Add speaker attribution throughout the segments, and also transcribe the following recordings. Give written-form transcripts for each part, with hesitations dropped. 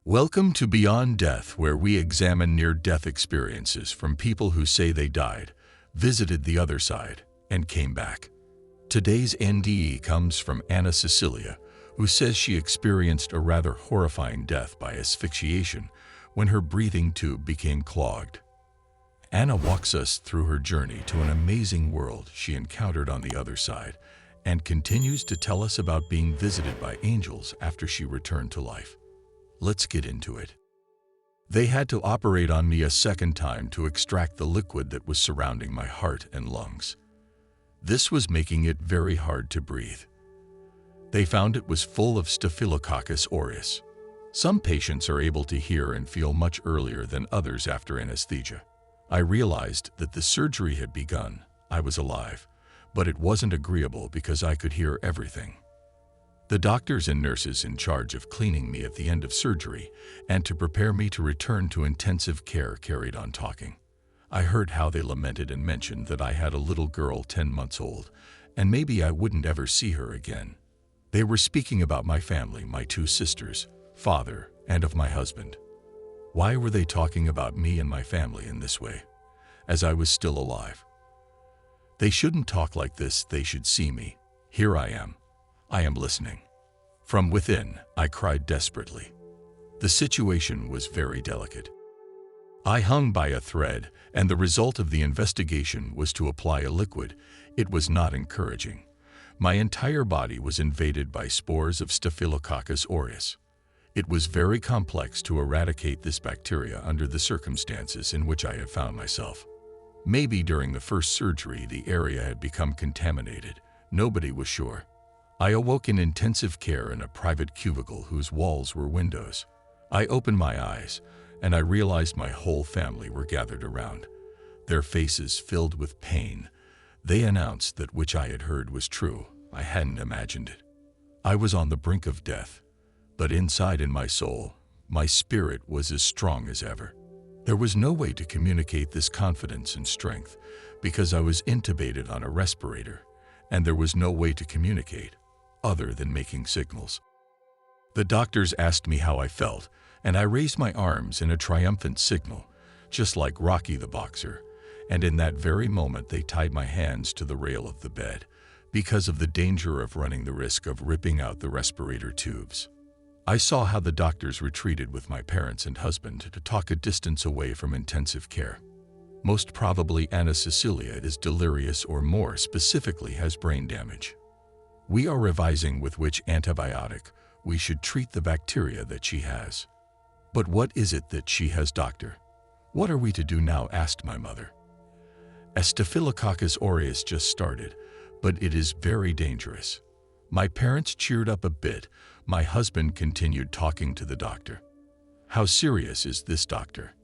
Speaker 1: Welcome to Beyond Death, where we examine near-death experiences from people who say they died, visited the other side, and came back. Today's NDE comes from Ana Cecilia, who says she experienced a rather horrifying death by asphyxiation when her breathing tube became clogged. Ana walks us through her journey to an amazing world she encountered on the other side and continues to tell us about being visited by angels after she returned to life. Let's get into it. They had to operate on me a second time to extract the liquid that was surrounding my heart and lungs. This was making it very hard to breathe. They found it was full of Staphylococcus aureus. Some patients are able to hear and feel much earlier than others after anesthesia. I realized that the surgery had begun. I was alive, but it wasn't agreeable because I could hear everything. The doctors and nurses in charge of cleaning me at the end of surgery and to prepare me to return to intensive care carried on talking. I heard how they lamented and mentioned that I had a little girl 10 months old, and maybe I wouldn't ever see her again. They were speaking about my family, my 2 sisters, father, and of my husband. Why were they talking about me and my family in this way, as I was still alive? They shouldn't talk like this, they should see me. Here I am listening. From within, I cried desperately. The situation was very delicate. I hung by a thread, and the result of the investigation was to apply a liquid. It was not encouraging. My entire body was invaded by spores of Staphylococcus aureus. It was very complex to eradicate this bacteria under the circumstances in which I had found myself. Maybe during the first surgery the area had become contaminated. Nobody was sure. I awoke in intensive care in a private cubicle whose walls were windows. I opened my eyes, and I realized my whole family were gathered around, their faces filled with pain. They announced that which I had heard was true. I hadn't imagined it. I was on the brink of death, but inside in my soul, my spirit was as strong as ever. There was no way to communicate this confidence and strength because I was intubated on a respirator, and there was no way to communicate other than making signals. The doctors asked me how I felt, and I raised my arms in a triumphant signal, just like Rocky the boxer, and in that very moment they tied my hands to the rail of the bed because of the danger of running the risk of ripping out the respirator tubes. I saw how the doctors retreated with my parents and husband to talk a distance away from intensive care. Most probably Ana Cecilia is delirious, or more specifically has brain damage. We are revising with which antibiotic we should treat the bacteria that she has. But what is it that she has, doctor? What are we to do now? Asked my mother. A Staphylococcus aureus just started, but it is very dangerous. My parents cheered up a bit. My husband continued talking to the doctor. How serious is this, doctor?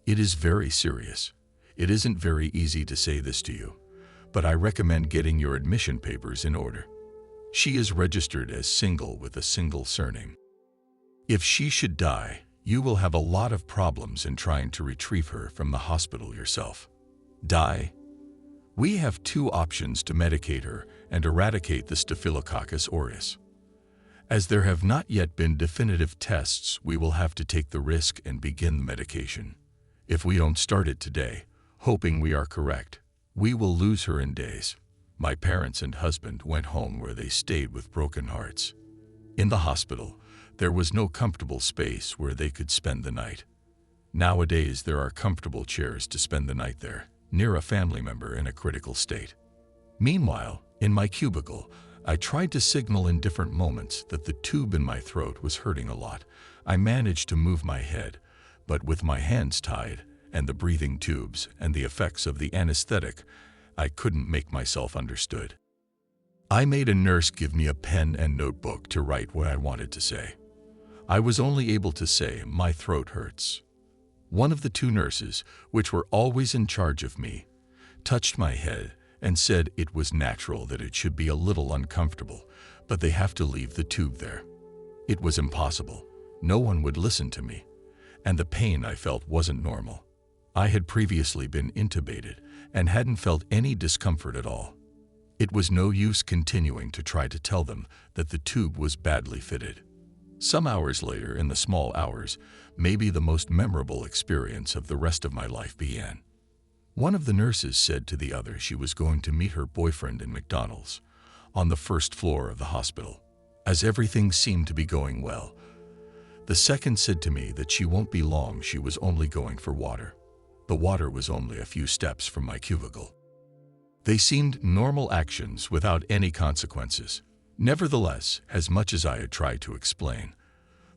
Speaker 1: It is very serious. It isn't very easy to say this to you, but I recommend getting your admission papers in order. She is registered as single with a single surname. If she should die, you will have a lot of problems in trying to retrieve her from the hospital yourself. Die? We have 2 options to medicate her and eradicate the Staphylococcus aureus. As there have not yet been definitive tests, we will have to take the risk and begin the medication. If we don't start it today, hoping we are correct, we will lose her in days. My parents and husband went home, where they stayed with broken hearts. In the hospital, there was no comfortable space where they could spend the night. Nowadays, there are comfortable chairs to spend the night there, near a family member in a critical state. Meanwhile, in my cubicle, I tried to signal in different moments that the tube in my throat was hurting a lot. I managed to move my head, but with my hands tied and the breathing tubes and the effects of the anesthetic, I couldn't make myself understood. I made a nurse give me a pen and notebook to write what I wanted to say. I was only able to say, "My throat hurts." One of the 2 nurses, which were always in charge of me, touched my head and said it was natural that it should be a little uncomfortable, but they have to leave the tube there. It was impossible. No one would listen to me, and the pain I felt wasn't normal. I had previously been intubated and hadn't felt any discomfort at all. It was no use continuing to try to tell them that the tube was badly fitted. Some hours later, in the small hours, maybe the most memorable experience of the rest of my life began. One of the nurses said to the other she was going to meet her boyfriend in McDonald's, on the first floor of the hospital. As everything seemed to be going well, the second said to me that she won't be long, she was only going for water. The water was only a few steps from my cubicle. They seemed normal actions without any consequences. Nevertheless, as much as I had tried to explain,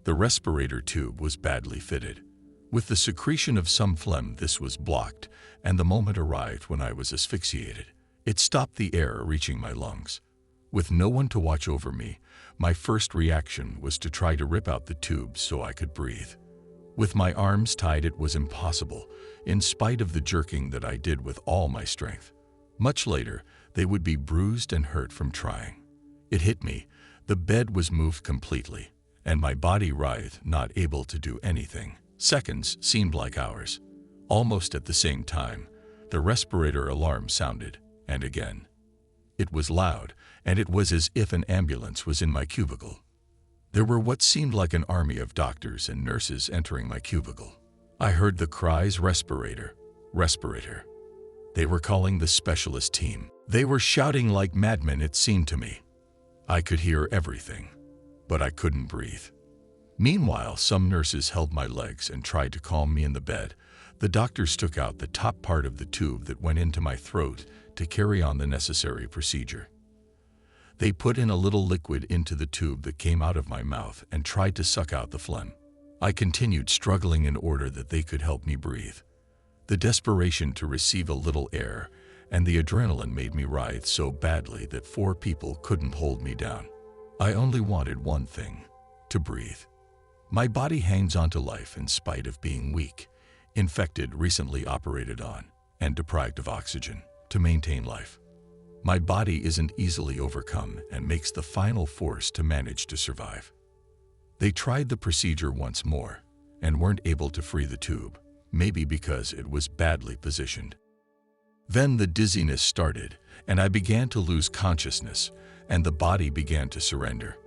Speaker 1: the respirator tube was badly fitted. With the secretion of some phlegm, this was blocked, and the moment arrived when I was asphyxiated. It stopped the air reaching my lungs. With no one to watch over me, my first reaction was to try to rip out the tube so I could breathe. With my arms tied, it was impossible, in spite of the jerking that I did with all my strength. Much later, they would be bruised and hurt from trying. It hit me. The bed was moved completely, and my body writhed, not able to do anything. Seconds seemed like hours. Almost at the same time, the respirator alarm sounded, and again. It was loud, and it was as if an ambulance was in my cubicle. There were what seemed like an army of doctors and nurses entering my cubicle. I heard the cries, "Respirator, respirator." They were calling the specialist team. They were shouting like madmen, it seemed to me. I could hear everything, but I couldn't breathe. Meanwhile, some nurses held my legs and tried to calm me in the bed. The doctors took out the top part of the tube that went into my throat to carry on the necessary procedure. They put in a little liquid into the tube that came out of my mouth and tried to suck out the phlegm. I continued struggling in order that they could help me breathe. The desperation to receive a little air and the adrenaline made me writhe so badly that 4 people couldn't hold me down. I only wanted one thing: to breathe. My body hangs on to life in spite of being weak, infected, recently operated on, and deprived of oxygen to maintain life. My body isn't easily overcome and makes the final force to manage to survive. They tried the procedure once more and weren't able to free the tube, maybe because it was badly positioned. Then the dizziness started, and I began to lose consciousness, and the body began to surrender.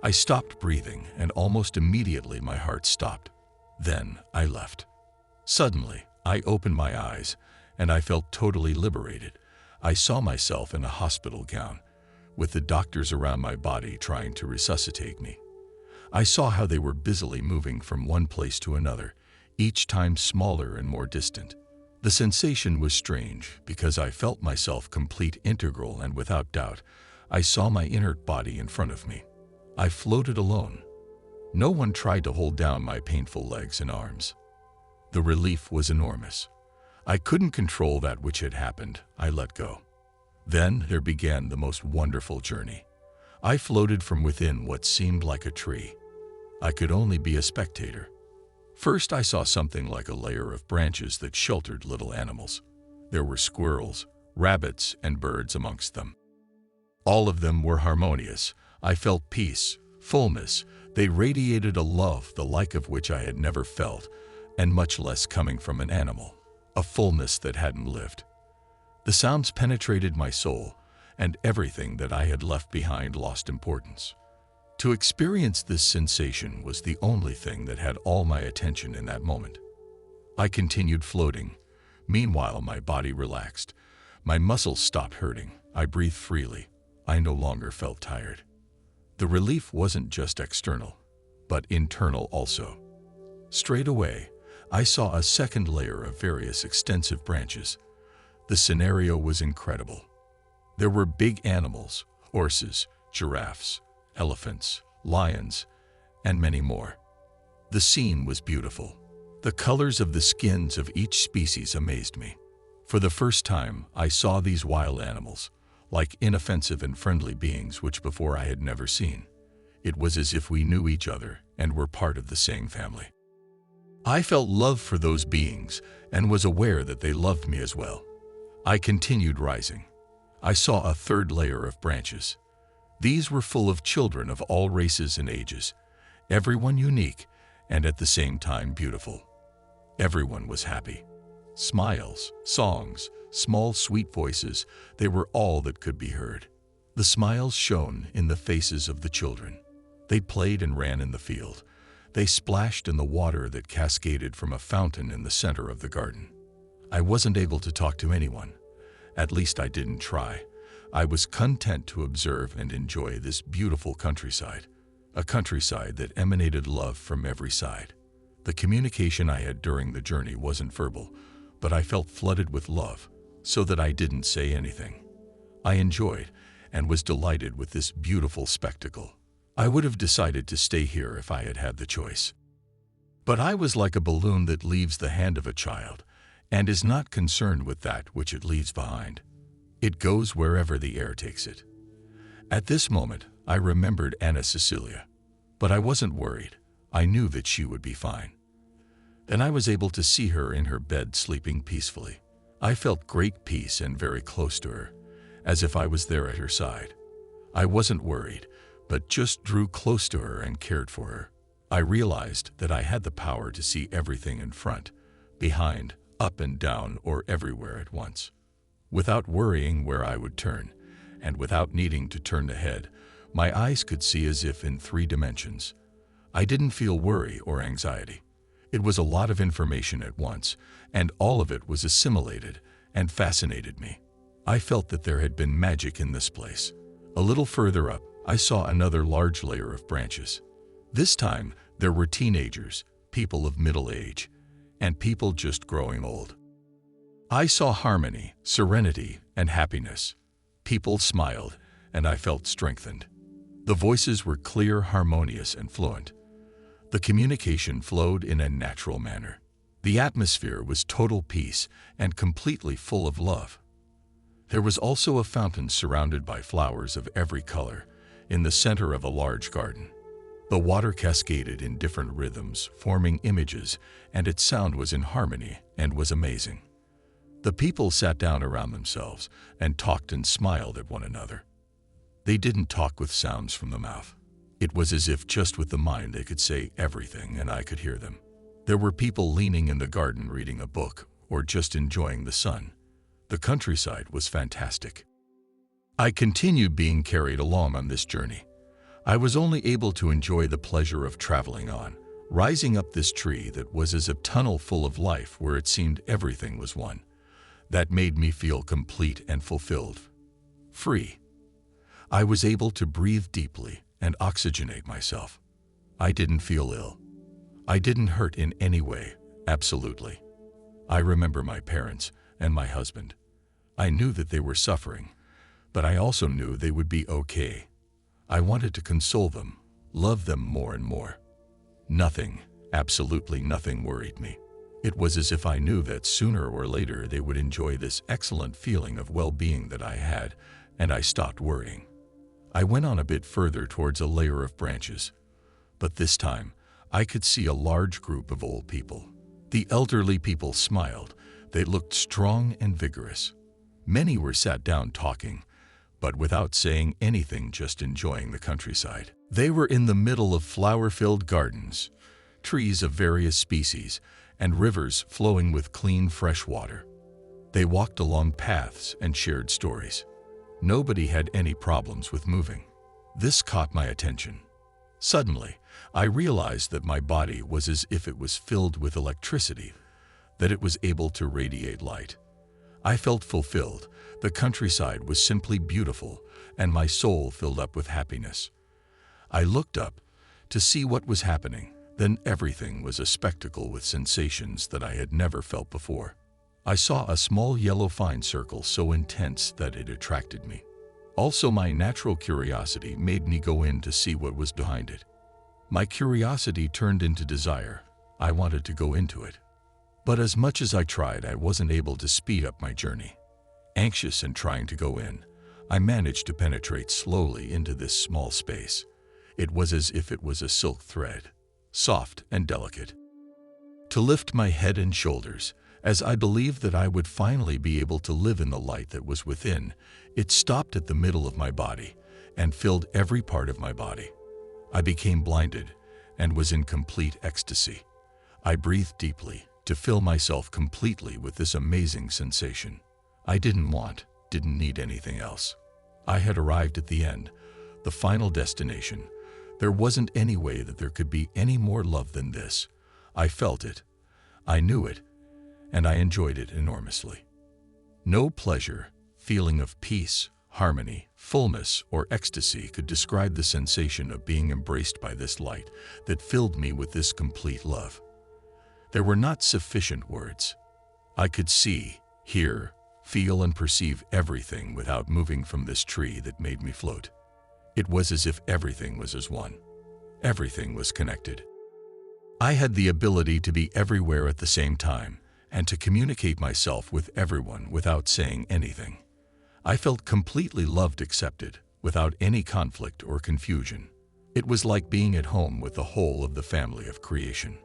Speaker 1: I stopped breathing, and almost immediately my heart stopped. Then I left. Suddenly, I opened my eyes, and I felt totally liberated. I saw myself in a hospital gown, with the doctors around my body trying to resuscitate me. I saw how they were busily moving from one place to another, each time smaller and more distant. The sensation was strange because I felt myself complete, integral, and without doubt, I saw my inert body in front of me. I floated alone. No one tried to hold down my painful legs and arms. The relief was enormous. I couldn't control that which had happened. I let go. Then there began the most wonderful journey. I floated from within what seemed like a tree. I could only be a spectator. First, I saw something like a layer of branches that sheltered little animals. There were squirrels, rabbits, and birds amongst them. All of them were harmonious. I felt peace, fullness. They radiated a love the like of which I had never felt, and much less coming from an animal, a fullness that hadn't lived. The sounds penetrated my soul, and everything that I had left behind lost importance. To experience this sensation was the only thing that had all my attention in that moment. I continued floating. Meanwhile, my body relaxed. My muscles stopped hurting. I breathed freely. I no longer felt tired. The relief wasn't just external, but internal also. Straight away, I saw a second layer of various extensive branches. The scenario was incredible. There were big animals, horses, giraffes, elephants, lions, and many more. The scene was beautiful. The colors of the skins of each species amazed me. For the first time, I saw these wild animals, like inoffensive and friendly beings which before I had never seen. It was as if we knew each other and were part of the same family. I felt love for those beings and was aware that they loved me as well. I continued rising. I saw a third layer of branches. These were full of children of all races and ages, everyone unique and at the same time beautiful. Everyone was happy. Smiles, songs, small sweet voices, they were all that could be heard. The smiles shone in the faces of the children. They played and ran in the field. They splashed in the water that cascaded from a fountain in the center of the garden. I wasn't able to talk to anyone. At least I didn't try. I was content to observe and enjoy this beautiful countryside, a countryside that emanated love from every side. The communication I had during the journey wasn't verbal, but I felt flooded with love, so that I didn't say anything. I enjoyed and was delighted with this beautiful spectacle. I would have decided to stay here if I had had the choice. But I was like a balloon that leaves the hand of a child and is not concerned with that which it leaves behind. It goes wherever the air takes it. At this moment, I remembered Ana Cecilia, but I wasn't worried. I knew that she would be fine. Then I was able to see her in her bed sleeping peacefully. I felt great peace and very close to her, as if I was there at her side. I wasn't worried, but just drew close to her and cared for her. I realized that I had the power to see everything in front, behind, up and down, or everywhere at once. Without worrying where I would turn, and without needing to turn the head, my eyes could see as if in 3 dimensions. I didn't feel worry or anxiety. It was a lot of information at once, and all of it was assimilated and fascinated me. I felt that there had been magic in this place. A little further up, I saw another large layer of branches. This time, there were teenagers, people of middle age, and people just growing old. I saw harmony, serenity, and happiness. People smiled, and I felt strengthened. The voices were clear, harmonious, and fluent. The communication flowed in a natural manner. The atmosphere was total peace and completely full of love. There was also a fountain surrounded by flowers of every color in the center of a large garden. The water cascaded in different rhythms, forming images, and its sound was in harmony and was amazing. The people sat down around themselves and talked and smiled at one another. They didn't talk with sounds from the mouth. It was as if just with the mind they could say everything and I could hear them. There were people leaning in the garden reading a book or just enjoying the sun. The countryside was fantastic. I continued being carried along on this journey. I was only able to enjoy the pleasure of traveling on, rising up this tree that was as a tunnel full of life where it seemed everything was one. That made me feel complete and fulfilled. Free. I was able to breathe deeply and oxygenate myself. I didn't feel ill. I didn't hurt in any way, absolutely. I remember my parents and my husband. I knew that they were suffering, but I also knew they would be okay. I wanted to console them, love them more and more. Nothing, absolutely nothing worried me. It was as if I knew that sooner or later they would enjoy this excellent feeling of well-being that I had, and I stopped worrying. I went on a bit further towards a layer of branches, but this time I could see a large group of old people. The elderly people smiled. They looked strong and vigorous. Many were sat down talking, but without saying anything, just enjoying the countryside. They were in the middle of flower-filled gardens, trees of various species, and rivers flowing with clean, fresh water. They walked along paths and shared stories. Nobody had any problems with moving. This caught my attention. Suddenly, I realized that my body was as if it was filled with electricity, that it was able to radiate light. I felt fulfilled. The countryside was simply beautiful, and my soul filled up with happiness. I looked up to see what was happening. Then everything was a spectacle with sensations that I had never felt before. I saw a small yellow fine circle so intense that it attracted me. Also, my natural curiosity made me go in to see what was behind it. My curiosity turned into desire. I wanted to go into it. But as much as I tried, I wasn't able to speed up my journey. Anxious and trying to go in, I managed to penetrate slowly into this small space. It was as if it was a silk thread, soft and delicate. To lift my head and shoulders, as I believed that I would finally be able to live in the light that was within, it stopped at the middle of my body and filled every part of my body. I became blinded and was in complete ecstasy. I breathed deeply to fill myself completely with this amazing sensation. I didn't need anything else. I had arrived at the end, the final destination, There wasn't any way that there could be any more love than this. I felt it, I knew it, and I enjoyed it enormously. No pleasure, feeling of peace, harmony, fullness, or ecstasy could describe the sensation of being embraced by this light that filled me with this complete love. There were not sufficient words. I could see, hear, feel, and perceive everything without moving from this tree that made me float. It was as if everything was as one. Everything was connected. I had the ability to be everywhere at the same time and to communicate myself with everyone without saying anything. I felt completely loved, accepted, without any conflict or confusion. It was like being at home with the whole of the family of creation.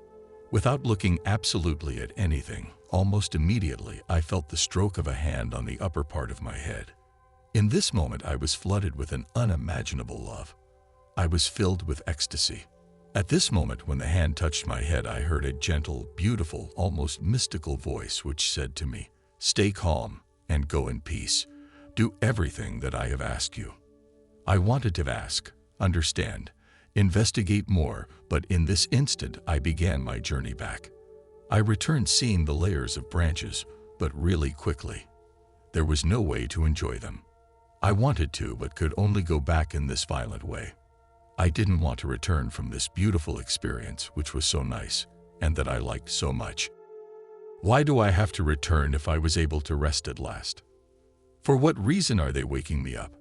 Speaker 1: Without looking absolutely at anything, almost immediately I felt the stroke of a hand on the upper part of my head. In this moment I was flooded with an unimaginable love. I was filled with ecstasy. At this moment, when the hand touched my head, I heard a gentle, beautiful, almost mystical voice which said to me, "Stay calm and go in peace. Do everything that I have asked you." I wanted to ask, understand, investigate more, but in this instant I began my journey back. I returned seeing the layers of branches, but really quickly. There was no way to enjoy them. I wanted to, but could only go back in this violent way. I didn't want to return from this beautiful experience, which was so nice, and that I liked so much. Why do I have to return if I was able to rest at last? For what reason are they waking me up?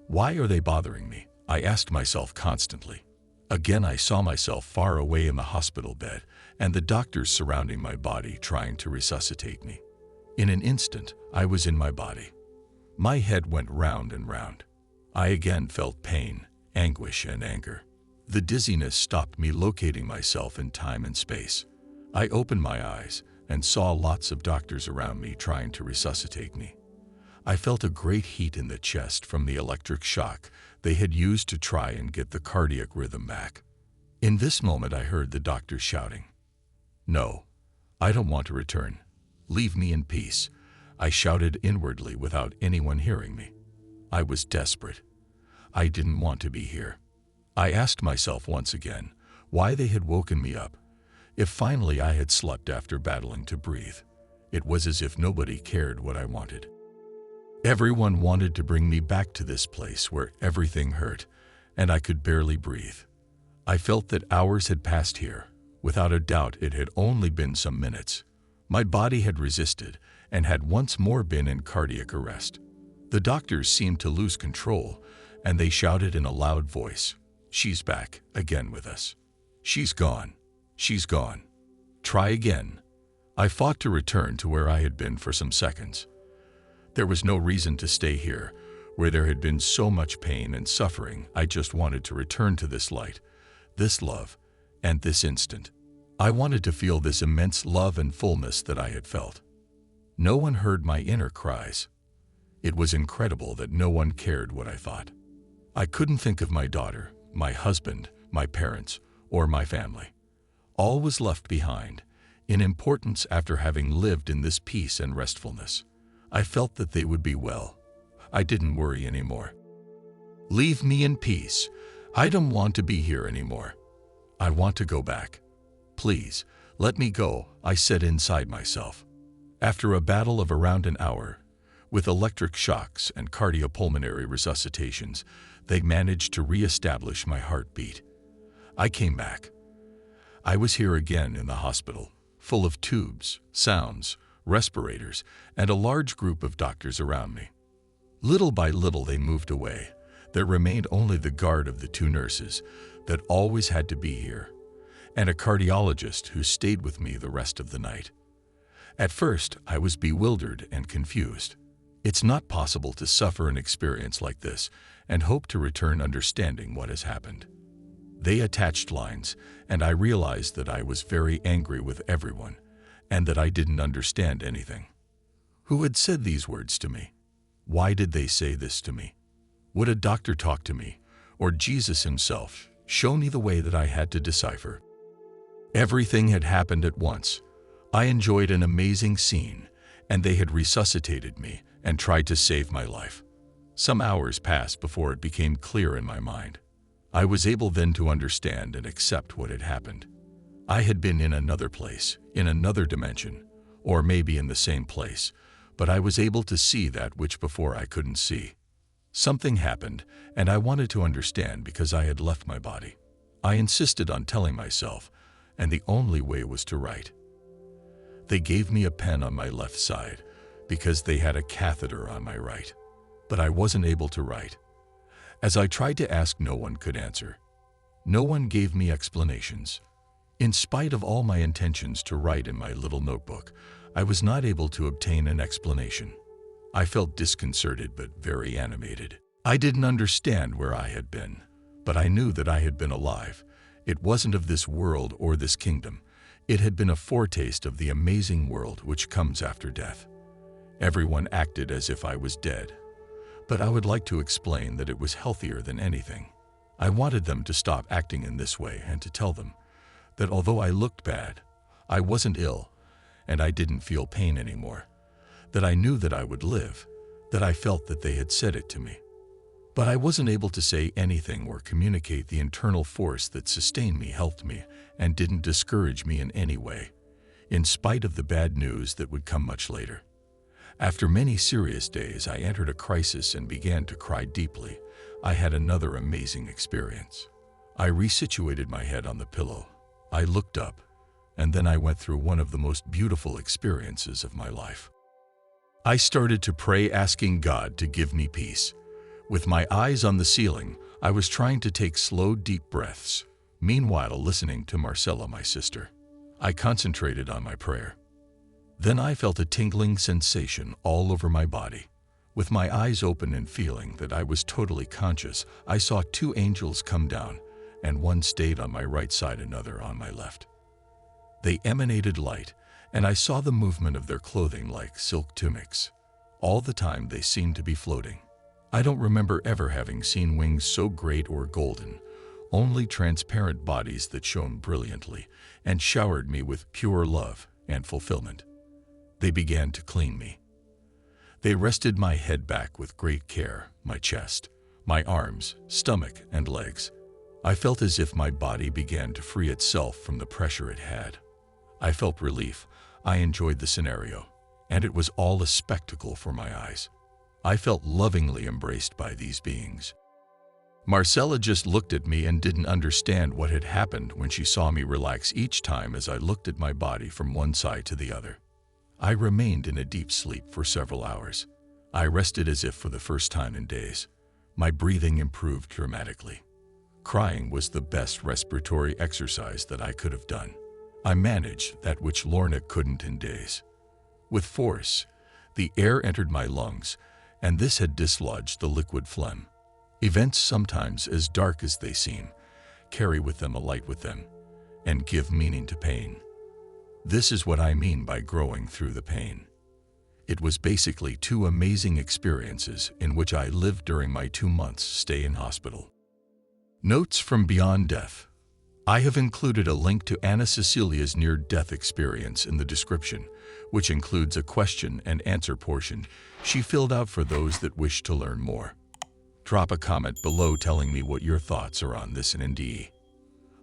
Speaker 1: Why are they bothering me? I asked myself constantly. Again, I saw myself far away in the hospital bed, and the doctors surrounding my body trying to resuscitate me. In an instant, I was in my body. My head went round and round. I again felt pain, anguish, and anger. The dizziness stopped me locating myself in time and space. I opened my eyes and saw lots of doctors around me trying to resuscitate me. I felt a great heat in the chest from the electric shock they had used to try and get the cardiac rhythm back. In this moment, I heard the doctors shouting, "No, I don't want to return. Leave me in peace," I shouted inwardly without anyone hearing me. I was desperate. I didn't want to be here. I asked myself once again why they had woken me up. If finally I had slept after battling to breathe, it was as if nobody cared what I wanted. Everyone wanted to bring me back to this place where everything hurt and I could barely breathe. I felt that hours had passed here. Without a doubt, it had only been some minutes. My body had resisted and had once more been in cardiac arrest. The doctors seemed to lose control, and they shouted in a loud voice, "She's back again with us. She's gone. She's gone. Try again." I fought to return to where I had been for some seconds. There was no reason to stay here, where there had been so much pain and suffering. I just wanted to return to this light, this love, and this instant. I wanted to feel this immense love and fullness that I had felt. No one heard my inner cries. It was incredible that no one cared what I thought. I couldn't think of my daughter, my husband, my parents, or my family. All was left behind, in importance after having lived in this peace and restfulness. I felt that they would be well. I didn't worry anymore. "Leave me in peace. I don't want to be here anymore. I want to go back. Please, let me go," I said inside myself. After a battle of around an hour, with electric shocks and cardiopulmonary resuscitations, they managed to re-establish my heartbeat. I came back. I was here again in the hospital, full of tubes, sounds, respirators, and a large group of doctors around me. Little by little they moved away. There remained only the guard of the 2 nurses that always had to be here, and a cardiologist who stayed with me the rest of the night. At first, I was bewildered and confused. It's not possible to suffer an experience like this and hope to return understanding what has happened. They attached lines, and I realized that I was very angry with everyone, and that I didn't understand anything. Who had said these words to me? Why did they say this to me? Would a doctor talk to me, or Jesus himself show me the way that I had to decipher? Everything had happened at once. I enjoyed an amazing scene, and they had resuscitated me and tried to save my life. Some hours passed before it became clear in my mind. I was able then to understand and accept what had happened. I had been in another place, in another dimension, or maybe in the same place, but I was able to see that which before I couldn't see. Something happened, and I wanted to understand because I had left my body. I insisted on telling myself, and the only way was to write. They gave me a pen on my left side because they had a catheter on my right, but I wasn't able to write. As I tried to ask, no one could answer. No one gave me explanations. In spite of all my intentions to write in my little notebook, I was not able to obtain an explanation. I felt disconcerted but very animated. I didn't understand where I had been, but I knew that I had been alive. It wasn't of this world or this kingdom. It had been a foretaste of the amazing world which comes after death. Everyone acted as if I was dead, but I would like to explain that it was healthier than anything. I wanted them to stop acting in this way and to tell them that although I looked bad, I wasn't ill, and I didn't feel pain anymore, that I knew that I would live, that I felt that they had said it to me. But I wasn't able to say anything or communicate the internal force that sustained me, helped me, and didn't discourage me in any way, in spite of the bad news that would come much later. After many serious days, I entered a crisis and began to cry deeply. I had another amazing experience. I resituated my head on the pillow. I looked up, and then I went through one of the most beautiful experiences of my life. I started to pray, asking God to give me peace. With my eyes on the ceiling, I was trying to take slow, deep breaths, meanwhile listening to Marcella, my sister. I concentrated on my prayer. Then I felt a tingling sensation all over my body. With my eyes open and feeling that I was totally conscious, I saw two angels come down, and one stayed on my right side, another on my left. They emanated light, and I saw the movement of their clothing like silk tunics. All the time they seemed to be floating. I don't remember ever having seen wings so great or golden, only transparent bodies that shone brilliantly and showered me with pure love and fulfillment. They began to clean me. They rested my head back with great care, my chest, my arms, stomach, and legs. I felt as if my body began to free itself from the pressure it had. I felt relief. I enjoyed the scenario, and it was all a spectacle for my eyes. I felt lovingly embraced by these beings. Marcella just looked at me and didn't understand what had happened when she saw me relax each time as I looked at my body from one side to the other. I remained in a deep sleep for several hours. I rested as if for the first time in days. My breathing improved dramatically. Crying was the best respiratory exercise that I could have done. I managed that which Lorna couldn't in days. With force, the air entered my lungs, and this had dislodged the liquid phlegm. Events, sometimes as dark as they seem, carry with them a light with them, and give meaning to pain. This is what I mean by growing through the pain. It was basically two amazing experiences in which I lived during my 2 months stay in hospital. Notes from Beyond Death. I have included a link to Ana Cecilia's near-death experience in the description, which includes a question and answer portion she filled out for those that wish to learn more. Drop a comment below telling me what your thoughts are on this in NDE.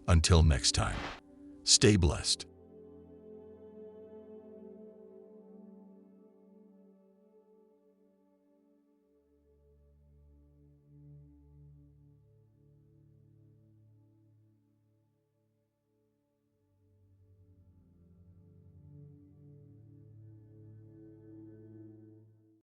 Speaker 1: Until next time, stay blessed.